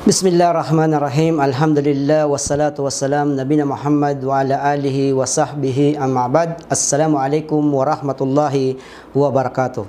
Bismillahirrahmanirrahim. Alhamdulillah wassalatu wassalam nabina Muhammad wa ala alihi wa sahbihi amma ba'd. Assalamualaikum warahmatullahi wabarakatuh.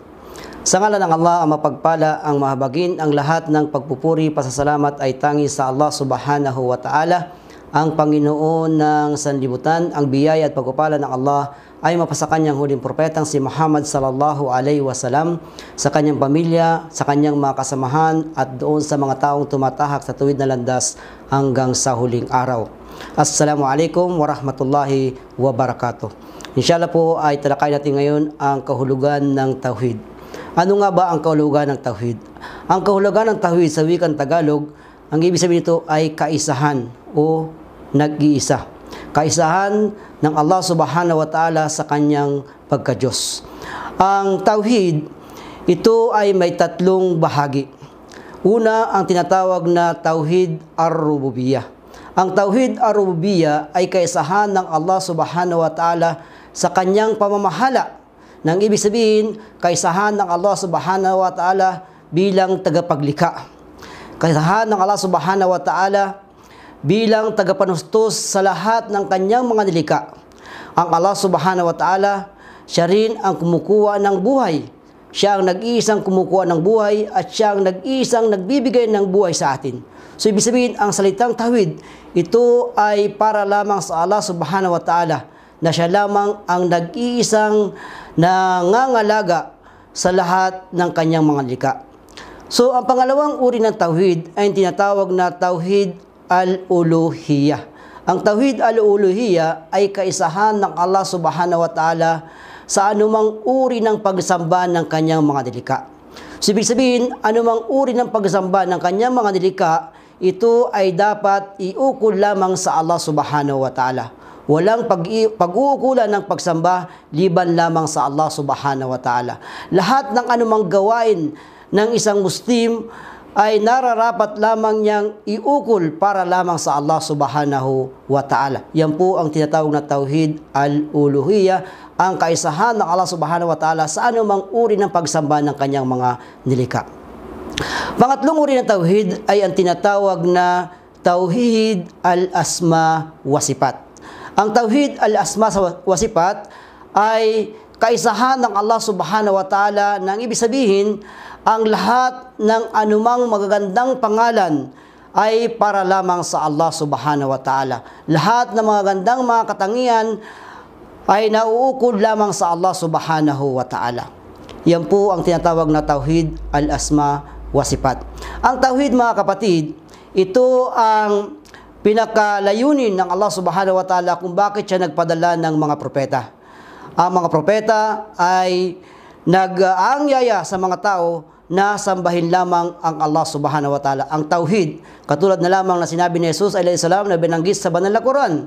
Sa ngalan ng Allah ang mapagpala, ang mahabagin, ang lahat ng pagpupuri, pasasalamat ay tangi sa Allah subhanahu wa ta'ala, ang Panginoon ng sanlibutan. Ang biyaya at pagpapala ng Allah ay mapasa kanyang huling propetang si Muhammad sallallahu alaihi wasallam, sa kanyang pamilya, sa kanyang mga kasamahan, at doon sa mga taong tumatahak sa tuwid na landas hanggang sa huling araw. Assalamualaikum warahmatullahi wabarakatuh. Inshallah po ay talakay natin ngayon ang kahulugan ng tauhid. Ano nga ba ang kahulugan ng tauhid? Ang kahulugan ng tauhid sa wikang Tagalog, ang ibig sabihin nito ay kaisahan o nag-iisa. Kaisahan ng Allah subhanahu wa ta'ala sa kanyang pagka-Diyos. Ang tauhid, ito ay may tatlong bahagi. Una, ang tinatawag na tauhid ar-rububiyah. Ang tauhid ar-rububiyah ay kaisahan ng Allah subhanahu wa ta'ala sa kanyang pamamahala. Nang ibig sabihin, kaisahan ng Allah subhanahu wa ta'ala bilang tagapaglikha. Kaisahan ng Allah subhanahu wa ta'ala bilang tagapanustos sa lahat ng kanyang mga nilikha. Ang Allah subhanahu wa ta'ala, siya rin ang kumukuha ng buhay. Siya ang nag-iisang kumukuha ng buhay at siya ang nag-iisang nagbibigay ng buhay sa atin. So ibig sabihin, ang salitang tauhid, ito ay para lamang sa Allah subhanahu wa ta'ala, na siya lamang ang nag-iisang nangangalaga sa lahat ng kanyang mga nilikha. So ang pangalawang uri ng tauhid ay tinatawag na tauhid al-uluhiyah. Ang tauhid al-uluhiyah ay kaisahan ng Allah subhanahu wa ta'ala sa anumang uri ng pagsamba ng kanyang mga nilikha. So ibig sabihin, anumang uri ng pagsamba ng kanyang mga nilikha, ito ay dapat iukol lamang sa Allah subhanahu wa ta'ala. Walang pag-uukulan ng pagsamba liban lamang sa Allah subhanahu wa ta'ala. Lahat ng anumang gawain ng isang Muslim ay nararapat lamang niyang iukol para lamang sa Allah subhanahu wa ta'ala. Yan po ang tinatawag na tauhid al-uluhiyah, ang kaisahan ng Allah subhanahu wa ta'ala sa anumang uri ng pagsamba ng kanyang mga nilikha. Pangatlong uri ng tauhid ay ang tinatawag na tauhid al-asma wa sifat. Ang tauhid al-asma wa sifat ay kaisahan ng Allah subhanahu wa ta'ala, nang ibig sabihin, ang lahat ng anumang magagandang pangalan ay para lamang sa Allah subhanahu wa ta'ala. Lahat ng magagandang mga katangian ay nauukol lamang sa Allah subhanahu wa ta'ala. Yan po ang tinatawag na tauhid al-asma wa sifat. Ang tauhid, mga kapatid, ito ang pinakalayunin ng Allah subhanahu wa ta'ala kung bakit siya nagpadala ng mga propeta. Ang mga propeta ay nag-aangyaya sa mga tao na sambahin lamang ang Allah subhanahu wa ta'ala. Ang tauhid, katulad na lamang na sinabi ni Jesus alayhi salam na binanggit sa banal na Quran,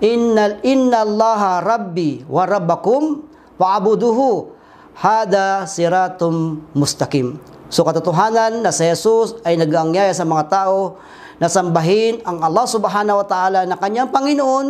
Inna Allaha Rabbi wa Rabbakum fa'abuduhu hada siratum mustaqim. So katotohanan na si Jesus ay nag-aangyaya sa mga tao na sambahin ang Allah subhanahu wa ta'ala na kanyang Panginoon,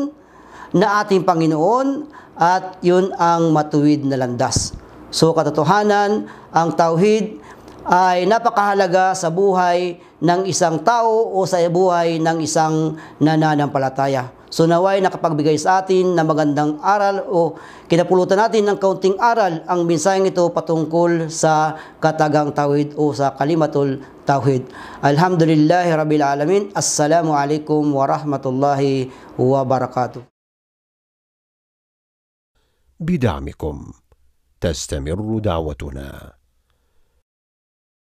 na ating Panginoon, at yun ang matuwid na landas. So katotohanan, ang tauhid ay napakahalaga sa buhay ng isang tao o sa buhay ng isang nananampalataya. So naway nakapagbigay sa atin ng magandang aral o kinapulutan natin ng kaunting aral ang mensaheng ito patungkol sa katagang tauhid o sa kalimatul tauhid. Alhamdulillahi Rabbil Alamin. Assalamualaikum warahmatullahi wabarakatuh. بدعمكم تستمر دعوتنا.